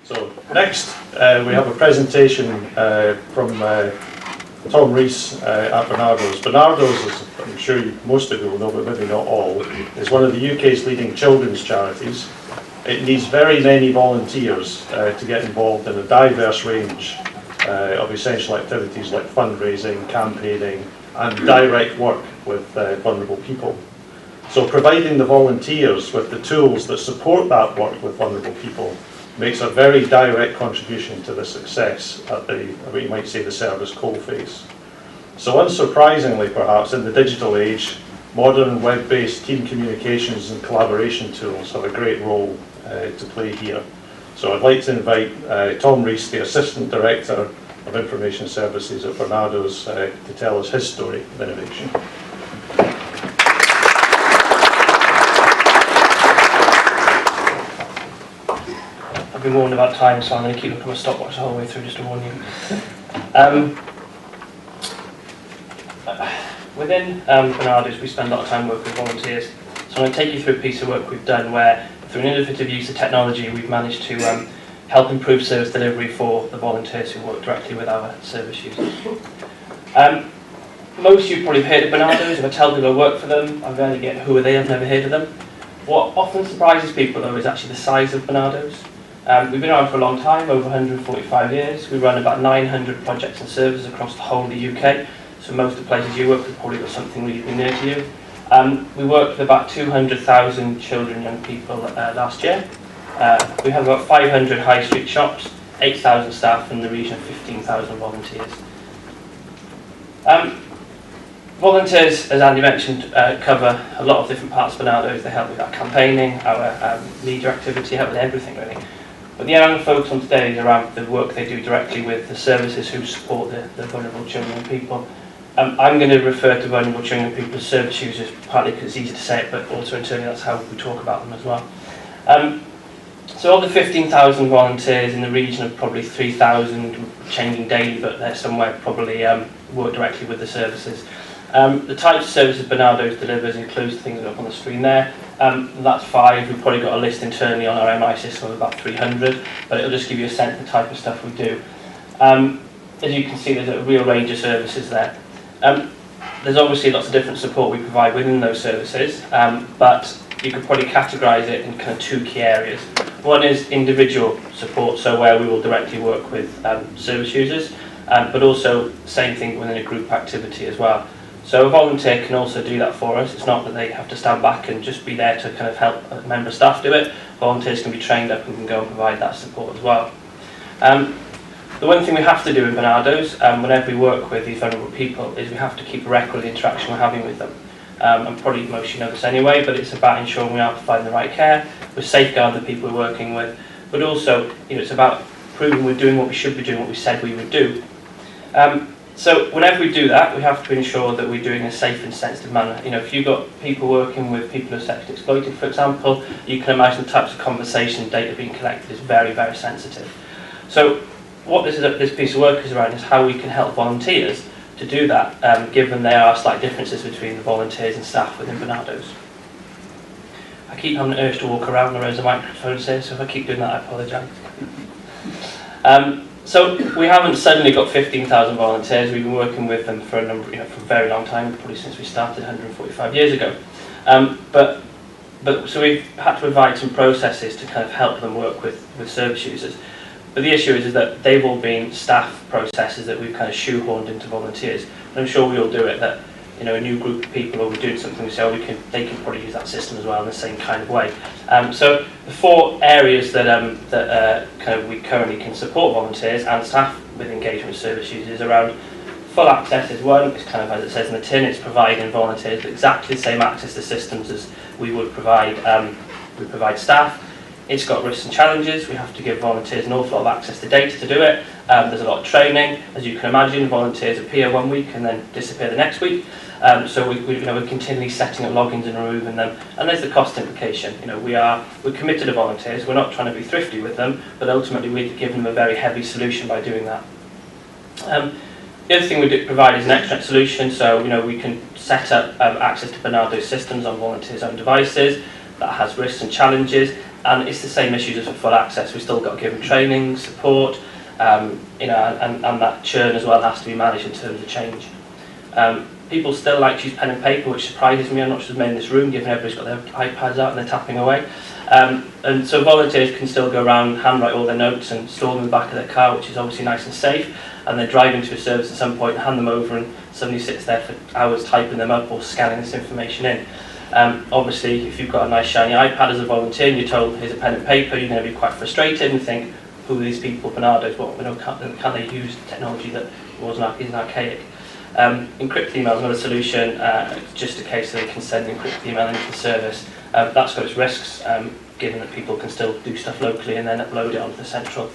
So next we have a presentation from Tom Rees at Barnardo's. Barnardo's, as I'm sure most of you will know, but maybe not all, is one of the UK's leading children's charities. It needs very many volunteers to get involved in a diverse range of essential activities like fundraising, campaigning and direct work with vulnerable people. So providing the volunteers with the tools that support that work with vulnerable people makes a very direct contribution to the success at the, what you might say, the service coalface. So unsurprisingly perhaps, in the digital age, modern web-based team communications and collaboration tools have a great role to play here. So I'd like to invite Tom Rees, the Assistant Director of Information Services at Barnardo's, to tell us his story of innovation. I've been warned about time, so I'm going to keep looking at my stopwatch the whole way through just to warn you. Within Barnardo's, we spend a lot of time working with volunteers. So I'm going to take you through a piece of work we've done where, through an innovative use of technology, we've managed to help improve service delivery for the volunteers who work directly with our service users. Most of you probably have heard of Barnardo's. If I tell people I work for them, I rarely get who are they, I've never heard of them. What often surprises people though is actually the size of Barnardo's. We've been around for a long time, over 145 years. We run about 900 projects and services across the whole of the UK. So most of the places you work with probably got something really near to you. We worked with about 200,000 children and young people last year. We have about 500 high street shops, 8,000 staff and the region of 15,000 volunteers. Volunteers, as Andy mentioned, cover a lot of different parts of Barnardo's. They help with our campaigning, our media activity, help with everything really. But the area I'm focused on today is around the work they do directly with the services who support the vulnerable children and people. I'm going to refer to vulnerable children and people as service users, partly because it's easy to say it, but also internally that's how we talk about them as well. So of the 15,000 volunteers in the region of probably 3,000 changing daily, but they're somewhere probably work directly with the services. The types of services Barnardo's delivers includes things up on the screen there. That's 5. We've probably got a list internally on our MI system of about 300, but it'll just give you a sense of the type of stuff we do. As you can see, there's a real range of services there. There's obviously lots of different support we provide within those services, but you could probably categorise it in kind of 2 key areas. One is individual support, so where we will directly work with service users, but also same thing within a group activity as well. So a volunteer can also do that for us. It's not that they have to stand back and just be there to kind of help a member of staff do it. Volunteers can be trained up and can go and provide that support as well. The one thing we have to do in Barnardo's, whenever we work with these vulnerable people, is we have to keep a record of the interaction we're having with them. And probably most of you know this anyway, but it's about ensuring we are providing the right care, we safeguard the people we're working with, but also it's about proving we're doing what we should be doing, what we said we would do. So whenever we do that, we have to ensure that we're doing it in a safe and sensitive manner. If you've got people working with people who are sexually exploited, for example, you can imagine the types of conversation data being collected is very, very sensitive. So what this piece of work is around is how we can help volunteers to do that, given there are slight differences between the volunteers and staff within Barnardo's. I keep having an urge to walk around, there is a microphone here, so if I keep doing that, I apologise. So we haven't suddenly got 15,000 volunteers. We've been working with them for a number, for a very long time, probably since we started 145 years ago. So we've had to provide some processes to kind of help them work with service users. But the issue is that they've all been staff processes that we've kind of shoehorned into volunteers. And I'm sure we all do it, that a new group of people, or we're doing something, we say, they can probably use that system as well in the same kind of way. So the 4 areas that kind of we currently can support volunteers and staff with engagement with service users around full access is one. It's kind of as it says in the tin, it's providing volunteers with exactly the same access to systems as we would provide staff. It's got risks and challenges. We have to give volunteers an awful lot of access to data to do it. There's a lot of training. As you can imagine, volunteers appear one week and then disappear the next week. So we're continually setting up logins and removing them. And there's the cost implication. We're committed to volunteers. We're not trying to be thrifty with them, but ultimately we're giving them a very heavy solution by doing that. The other thing we do provide is an extract solution. So we can set up access to Barnardo's systems on volunteers' own devices. That has risks and challenges. And it's the same issues as for full access. We've still got to give them training, support, you know, and that churn as well has to be managed in terms of change. People still like to use pen and paper, which surprises me. I'm not sure there's many in this room, given everybody's got their iPads out and they're tapping away. And so volunteers can still go around, handwrite all their notes and store them in the back of their car, which is obviously nice and safe, and then drive into a service at some point and hand them over, and somebody sits there for hours typing them up or scanning this information in. Obviously, if you've got a nice shiny iPad as a volunteer and you're told here's a pen and paper, you're going to be quite frustrated and think, who are these people, Barnardo's, what, you know, can they use technology that isn't archaic? Encrypted email is not a solution. It's just a case that they can send encrypted email into the service. That's got its risks, given that people can still do stuff locally and then upload it onto the central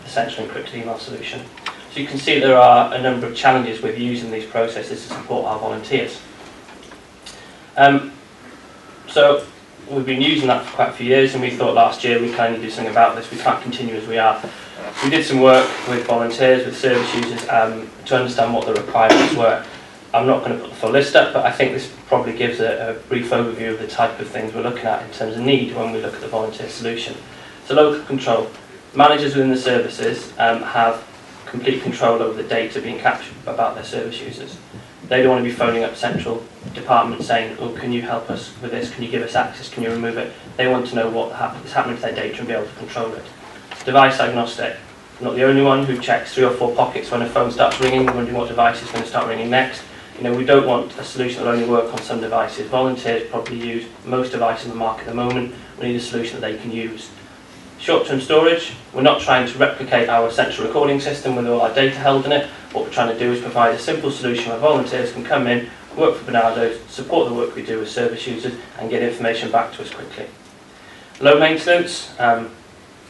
encrypted email solution. So you can see there are a number of challenges with using these processes to support our volunteers. So we've been using that for quite a few years, and we thought last year we kind of need to do something about this. We can't continue as we are. We did some work with volunteers, with service users, to understand what the requirements were. I'm not going to put the full list up, but I think this probably gives a brief overview of the type of things we're looking at in terms of need when we look at the volunteer solution. So local control. Managers within the services have complete control over the data being captured about their service users. They don't want to be phoning up central departments saying, oh, can you help us with this? Can you give us access? Can you remove it? They want to know what is happening to their data and be able to control it. Device agnostic. I'm not the only one who checks 3 or 4 pockets when a phone starts ringing, wondering what device is going to start ringing next. You know, we don't want a solution that will only work on some devices. Volunteers probably use most devices in the market at the moment. We need a solution that they can use. Short-term storage. We're not trying to replicate our central recording system with all our data held in it. What we're trying to do is provide a simple solution where volunteers can come in, work for Barnardo, support the work we do with service users, and get information back to us quickly. Low maintenance.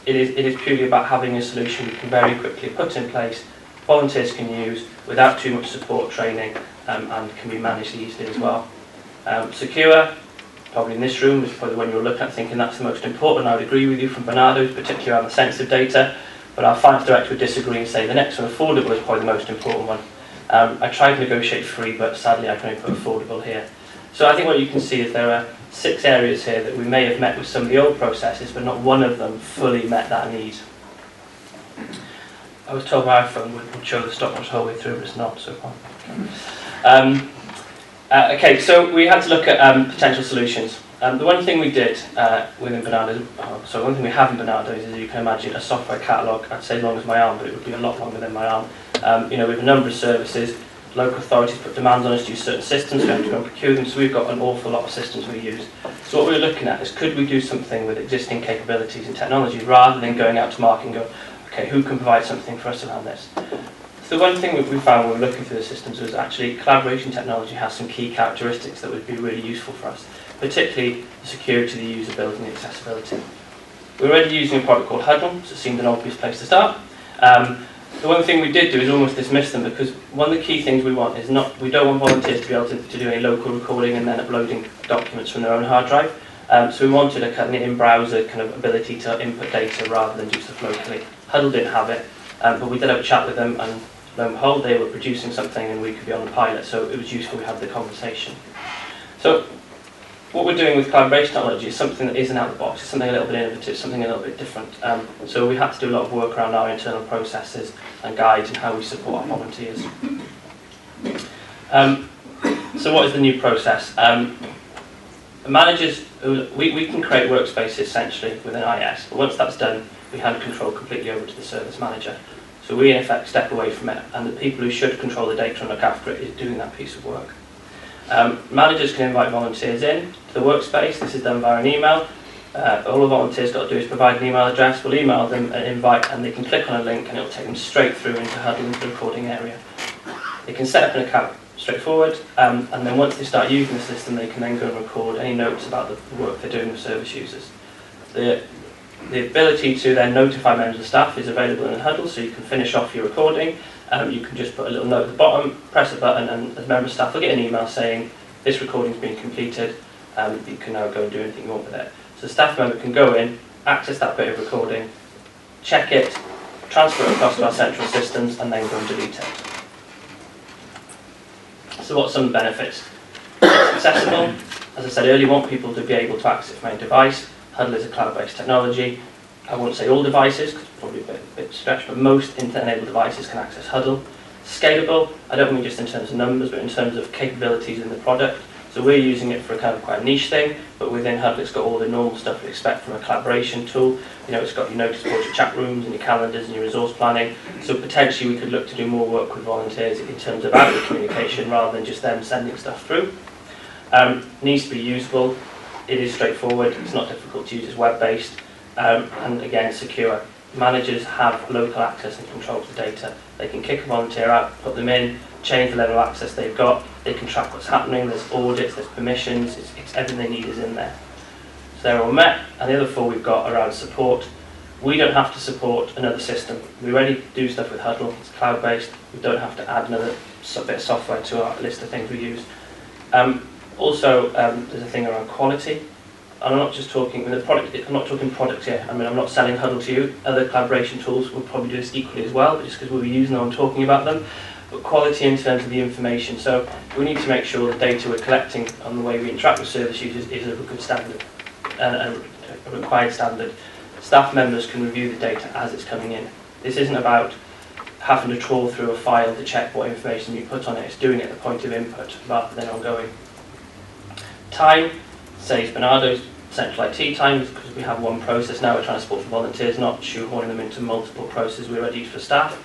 It is purely about having a solution you can very quickly put in place, volunteers can use without too much support training, and can be managed easily as well. Secure, probably in this room, is probably when you're looking at thinking that's the most important. I would agree with you from Barnardo, particularly around the sensitive data, but our finance director would disagree and say the next one, affordable, is probably the most important one. I tried to negotiate free, but sadly I can only put affordable here. So I think what you can see is there are 6 areas here that we may have met with some of the old processes, but not one of them fully met that need. I was told my iPhone would show the stopwatch the whole way through, but it's not so far. Okay, so we had to look at potential solutions. The one thing we did within Barnardo, one thing we have in Barnardo is, as you can imagine, a software catalogue. I'd say long as my arm, but it would be a lot longer than my arm. You know, we have a number of services. Local authorities put demands on us to use certain systems, we have to go and procure them, so we've got an awful lot of systems we use. So what we're looking at is, could we do something with existing capabilities and technology rather than going out to market and go, okay, who can provide something for us around this? So one thing we found when we were looking through the systems was actually collaboration technology has some key characteristics that would be really useful for us, particularly the security, the usability and the accessibility. We're already using a product called Huddle, so it seemed an obvious place to start. The one thing we did do is almost dismiss them, because one of the key things we want is we don't want volunteers to be able to do any local recording and then uploading documents from their own hard drive. So we wanted a kind of in-browser kind of ability to input data rather than do stuff locally. Huddle didn't have it, but we did have a chat with them, and lo and behold, they were producing something and we could be on the pilot, so it was useful we had the conversation. So what we're doing with collaboration technology is something that isn't out of the box, it's something a little bit innovative, something a little bit different. So we had to do a lot of work around our internal processes and guides and how we support our volunteers. So what is the new process? Managers, we can create workspaces essentially within IS, but once that's done, we hand control completely over to the service manager. So we in effect step away from it, and the people who should control the data and look after it is doing that piece of work. Managers can invite volunteers in to the workspace. This is done via an email. All the volunteers got to do is provide an email address. We'll email them an invite, and they can click on a link and it'll take them straight through into Huddle, into the recording area. They can set up an account straightforward, and then once they start using the system, they can then go and record any notes about the work they're doing with service users. The ability to then notify members of staff is available in Huddle, so you can finish off your recording. You can just put a little note at the bottom, press a button, and as member of staff will get an email saying this recording's been completed, you can now go and do anything you want with it. So the staff member can go in, access that bit of recording, check it, transfer it across to our central systems, and then go and delete it. So what's some benefits? It's accessible. As I said earlier, we want people to be able to access from any device. Huddle is a cloud-based technology. I won't say all devices, because it's probably a bit stretched, but most internet-enabled devices can access Huddle. Scalable, I don't mean just in terms of numbers, but in terms of capabilities in the product. So we're using it for a kind of quite a niche thing, but within Huddle it's got all the normal stuff we expect from a collaboration tool. You know, it's got your notice boards, your chat rooms, and your calendars, and your resource planning. So potentially we could look to do more work with volunteers in terms of outward communication rather than just them sending stuff through. Needs to be usable. It is straightforward. It's not difficult to use. It's web-based, and again secure. Managers have local access and control to data. They can kick a volunteer out, put them in, change the level of access they've got. They can track what's happening. There's audits, there's permissions. It's everything they need is in there. So they're all met. And the other four we've got around support. We don't have to support another system. We already do stuff with Huddle. It's cloud-based. We don't have to add another bit of software to our list of things we use. Also, there's a thing around quality. I'm not just talking the product. I'm not talking products here. I mean, I'm not selling Huddle to you. Other collaboration tools will probably do this equally as well, but just because we'll be using them, I'm talking about them. But quality in terms of the information. So we need to make sure the data we're collecting on the way we interact with service users is of a good standard, a required standard. Staff members can review the data as it's coming in. This isn't about having to trawl through a file to check what information you put on it. It's doing it at the point of input rather than ongoing. Time saves Barnardo's central IT time, because we have one process now. We're trying to support for volunteers, not shoehorning them into multiple processes we already use for staff.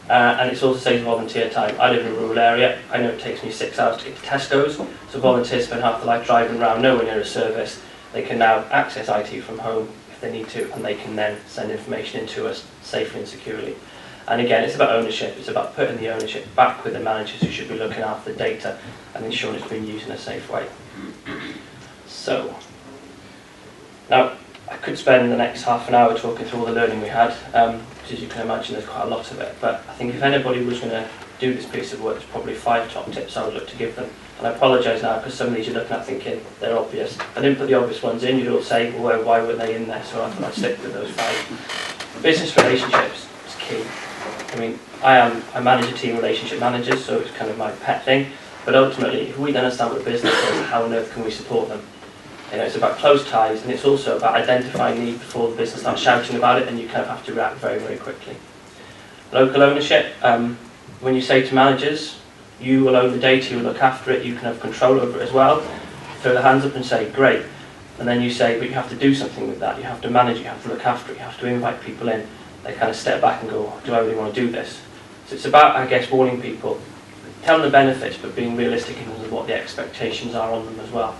And it also saves volunteer time. I live in a rural area. I know it takes me 6 hours to get to Tesco's, so volunteers spend half their life driving around nowhere near a service. They can now access IT from home if they need to, and they can then send information into us safely and securely. And again, it's about ownership. It's about putting the ownership back with the managers who should be looking after the data and ensuring it's being used in a safe way. So, now I could spend the next half an hour talking through all the learning we had, because as you can imagine there's quite a lot of it, but I think if anybody was going to do this piece of work, there's probably 5 top tips I would look to give them. And I apologise now, because some of these you're looking at thinking they're obvious. I didn't put the obvious ones in. You'd all say, well, why weren't they in there? So I thought I'd stick with those 5. Business relationships is key. I mean, I manage a team of relationship managers, so it's kind of my pet thing. But ultimately, if we don't understand what a business is, how on earth can we support them? You know, it's about close ties, and it's also about identifying need before the business starts shouting about it, and you kind of have to react very, very quickly. Local ownership. When you say to managers, you will own the data, you will look after it, you can have control over it as well, throw their hands up and say, great. And then you say, but you have to do something with that. You have to manage it, you have to look after it, you have to invite people in. They kind of step back and go, do I really want to do this? So it's about, I guess, warning people, telling the benefits, but being realistic in terms of what the expectations are on them as well.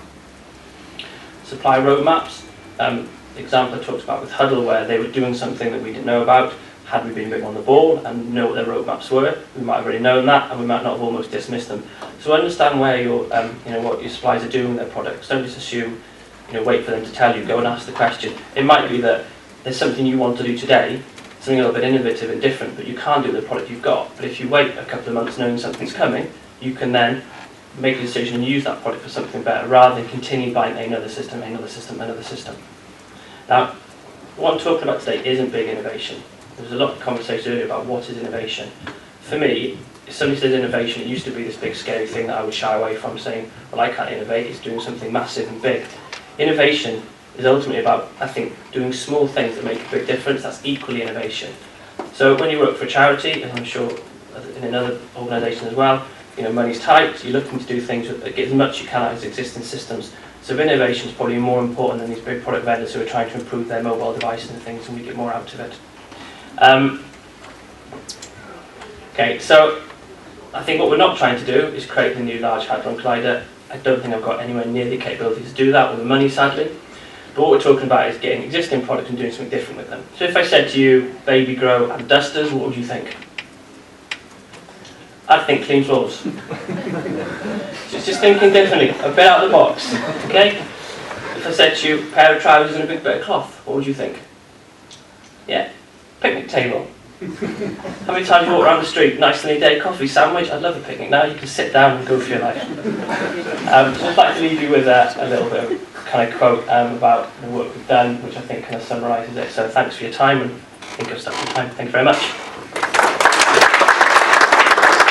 Supply roadmaps. The example I talked about with Huddle, where they were doing something that we didn't know about. Had we been a bit on the ball and know what their roadmaps were, we might have already known that, and we might not have almost dismissed them. So understand where your, what your suppliers are doing with their products. Don't just assume, wait for them to tell you. Go and ask the question. It might be that there's something you want to do today, something a little bit innovative and different, but you can't do with the product you've got. But if you wait a couple of months knowing something's coming, you can then make a decision and use that product for something better, rather than continue buying another system, another system, another system. Now, what I'm talking about today isn't big innovation. There was a lot of conversation earlier about what is innovation. For me, if somebody says innovation, it used to be this big scary thing that I would shy away from, saying, well, I can't innovate, it's doing something massive and big. Innovation is ultimately about, I think, doing small things that make a big difference. That's equally innovation. So when you work for a charity, and I'm sure in another organisation as well, money's tight, so you're looking to do things that get as much as you can out of existing systems. So innovation is probably more important than these big product vendors who are trying to improve their mobile devices and things, and we get more out of it. Okay, so I think what we're not trying to do is create the new Large Hadron Collider. I don't think I've got anywhere near the capability to do that, or the money, sadly. But what we're talking about is getting existing products and doing something different with them. So if I said to you, Baby Grow and dusters, what would you think? I'd think clean floors. So just thinking differently, a bit out of the box. Okay? If I said to you, a pair of trousers and a big bit of cloth, what would you think? Yeah, picnic table. How many times you walk around the street, nice sunny day, coffee, sandwich? I'd love a picnic now. You can sit down and go for your life. So I'd like to leave you with a little bit of kind of quote about the work we've done, which I think kind of summarises it. So thanks for your time, and I think I've stuck to time. Thank you very much.